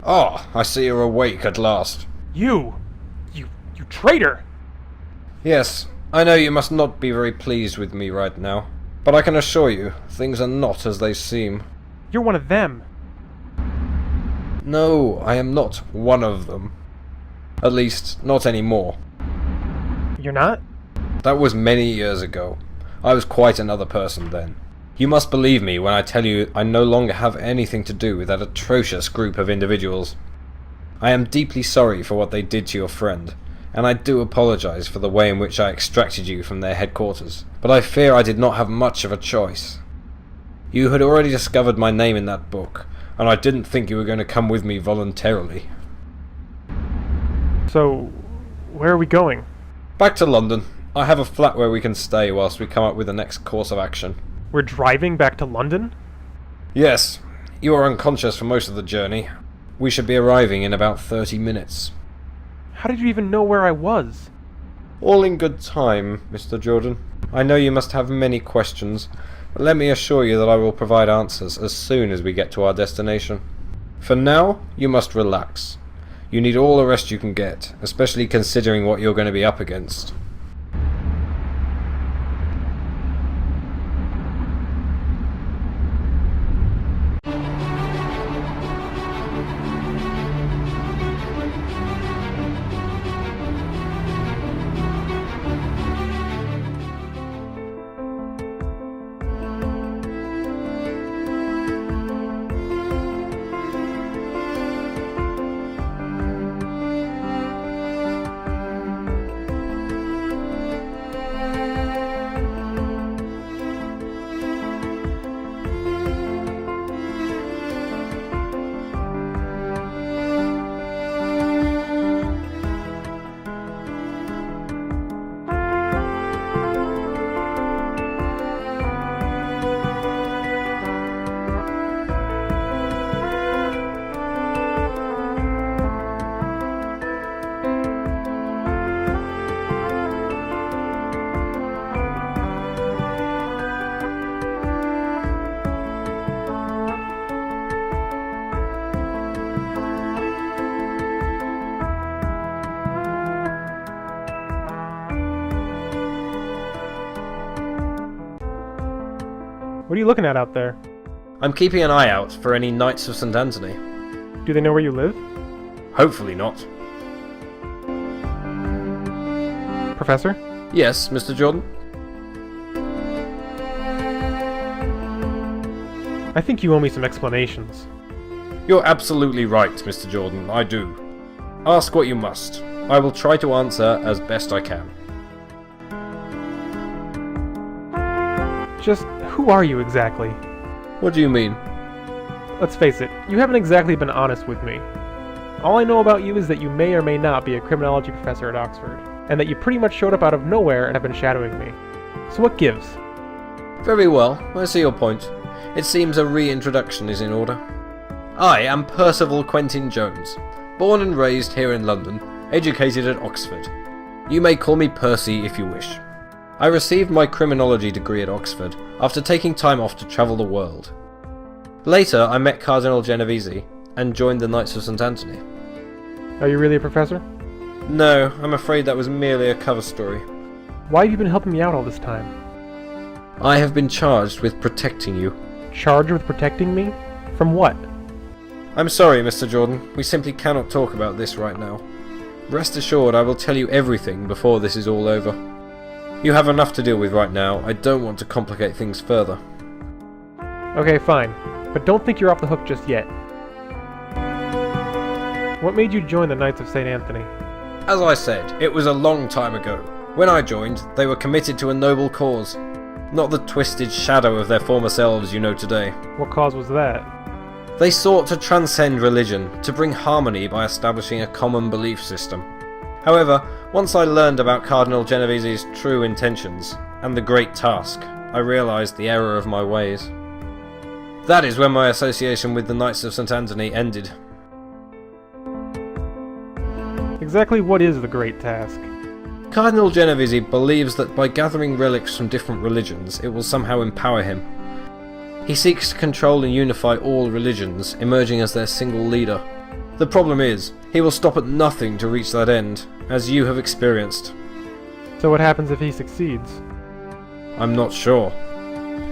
Ah, I see you're awake at last. You traitor! Yes, I know you must not be very pleased with me right now, but I can assure you, things are not as they seem. You're one of them. No, I am not one of them. At least, not anymore. You're not? That was many years ago. I was quite another person then. You must believe me when I tell you I no longer have anything to do with that atrocious group of individuals. I am deeply sorry for what they did to your friend, and I do apologize for the way in which I extracted you from their headquarters, but I fear I did not have much of a choice. You had already discovered my name in that book, and I didn't think you were going to come with me voluntarily. So, where are we going? Back to London. I have a flat where we can stay whilst we come up with the next course of action. We're driving back to London? Yes. You are unconscious for most of the journey. We should be arriving in about 30 minutes. How did you even know where I was? All in good time, Mr. Jordan. I know you must have many questions, but let me assure you that I will provide answers as soon as we get to our destination. For now, you must relax. You need all the rest you can get, especially considering what you're going to be up against. What are you looking at out there? I'm keeping an eye out for any Knights of St. Anthony. Do they know where you live? Hopefully not. Professor? Yes, Mr. Jordan? I think you owe me some explanations. You're absolutely right, Mr. Jordan, I do. Ask what you must. I will try to answer as best I can. Just who are you exactly? What do you mean? Let's face it, you haven't exactly been honest with me. All I know about you is that you may or may not be a criminology professor at Oxford, and that you pretty much showed up out of nowhere and have been shadowing me. So what gives? Very well, I see your point. It seems a reintroduction is in order. I am Percival Quentin Jones, born and raised here in London, educated at Oxford. You may call me Percy if you wish. I received my criminology degree at Oxford after taking time off to travel the world. Later, I met Cardinal Genovese and joined the Knights of St. Anthony. Are you really a professor? No, I'm afraid that was merely a cover story. Why have you been helping me out all this time? I have been charged with protecting you. Charged with protecting me? From what? I'm sorry, Mr. Jordan. We simply cannot talk about this right now. Rest assured I will tell you everything before this is all over. You have enough to deal with right now. I don't want to complicate things further. Okay, fine. But don't think you're off the hook just yet. What made you join the Knights of St. Anthony? As I said, it was a long time ago. When I joined, they were committed to a noble cause. Not the twisted shadow of their former selves you know today. What cause was that? They sought to transcend religion, to bring harmony by establishing a common belief system. However, once I learned about Cardinal Genovese's true intentions, and the great task, I realized the error of my ways. That is when my association with the Knights of St. Anthony ended. Exactly what is the Great Task? Cardinal Genovese believes that by gathering relics from different religions, it will somehow empower him. He seeks to control and unify all religions, emerging as their single leader. The problem is, he will stop at nothing to reach that end, as you have experienced. So what happens if he succeeds? I'm not sure.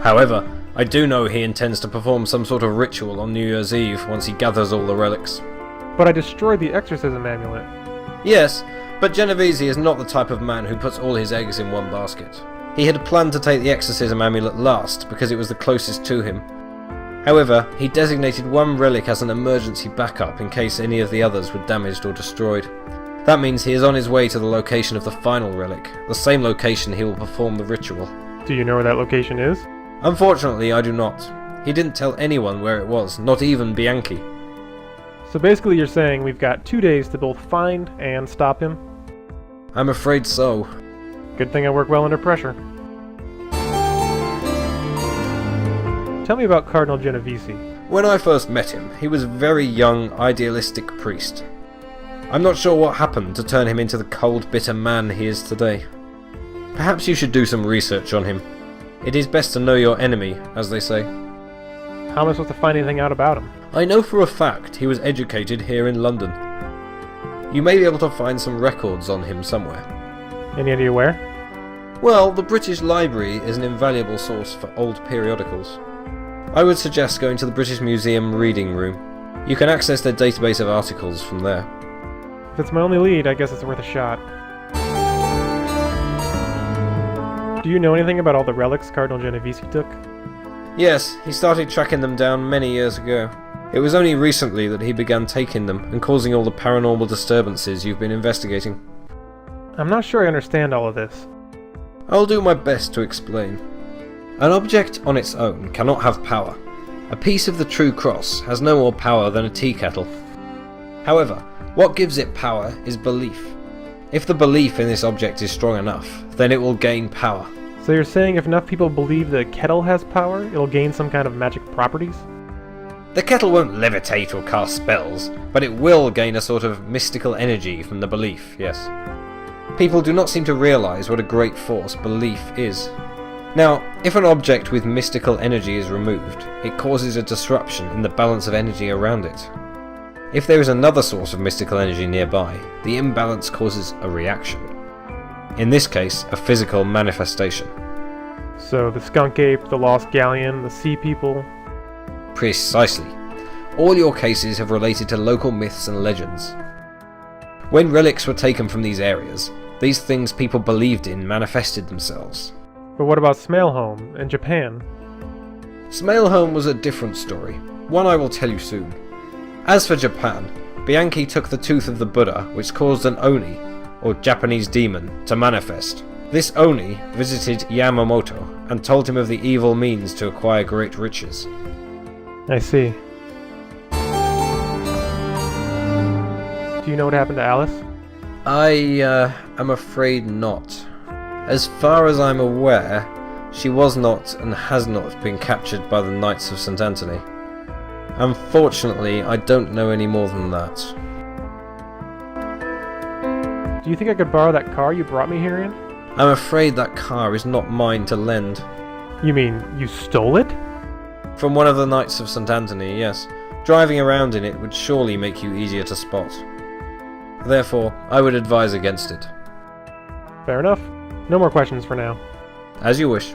However, I do know he intends to perform some sort of ritual on New Year's Eve once he gathers all the relics. But I destroyed the exorcism amulet. Yes, but Genovese is not the type of man who puts all his eggs in one basket. He had planned to take the exorcism amulet last because it was the closest to him. However, he designated one relic as an emergency backup in case any of the others were damaged or destroyed. That means he is on his way to the location of the final relic, the same location he will perform the ritual. Do you know where that location is? Unfortunately, I do not. He didn't tell anyone where it was, not even Bianchi. So basically you're saying we've got 2 days to both find and stop him? I'm afraid so. Good thing I work well under pressure. Tell me about Cardinal Genovese. When I first met him, he was a very young, idealistic priest. I'm not sure what happened to turn him into the cold, bitter man he is today. Perhaps you should do some research on him. It is best to know your enemy, as they say. How am I supposed to find anything out about him? I know for a fact he was educated here in London. You may be able to find some records on him somewhere. Any idea where? Well, the British Library is an invaluable source for old periodicals. I would suggest going to the British Museum Reading Room. You can access their database of articles from there. If it's my only lead, I guess it's worth a shot. Do you know anything about all the relics Cardinal Genovese took? Yes, he started tracking them down many years ago. It was only recently that he began taking them and causing all the paranormal disturbances you've been investigating. I'm not sure I understand all of this. I'll do my best to explain. An object on its own cannot have power. A piece of the true cross has no more power than a tea kettle. However, what gives it power is belief. If the belief in this object is strong enough, then it will gain power. So you're saying if enough people believe the kettle has power, it'll gain some kind of magic properties? The kettle won't levitate or cast spells, but it will gain a sort of mystical energy from the belief, yes. People do not seem to realise what a great force belief is. Now, if an object with mystical energy is removed, it causes a disruption in the balance of energy around it. If there is another source of mystical energy nearby, the imbalance causes a reaction. In this case, a physical manifestation. So the skunk ape, the lost galleon, the sea people... Precisely. All your cases have related to local myths and legends. When relics were taken from these areas, these things people believed in manifested themselves. But what about Smailholm and Japan? Smailholm was a different story, one I will tell you soon. As for Japan, Bianchi took the tooth of the Buddha, which caused an Oni, or Japanese demon, to manifest. This Oni visited Yamamoto and told him of the evil means to acquire great riches. I see. Do you know what happened to Alice? I am afraid not. As far as I'm aware, she was not and has not been captured by the Knights of St. Anthony. Unfortunately, I don't know any more than that. Do you think I could borrow that car you brought me here in? I'm afraid that car is not mine to lend. You mean, you stole it? From one of the Knights of St. Anthony, yes. Driving around in it would surely make you easier to spot. Therefore, I would advise against it. Fair enough. No more questions for now. As you wish.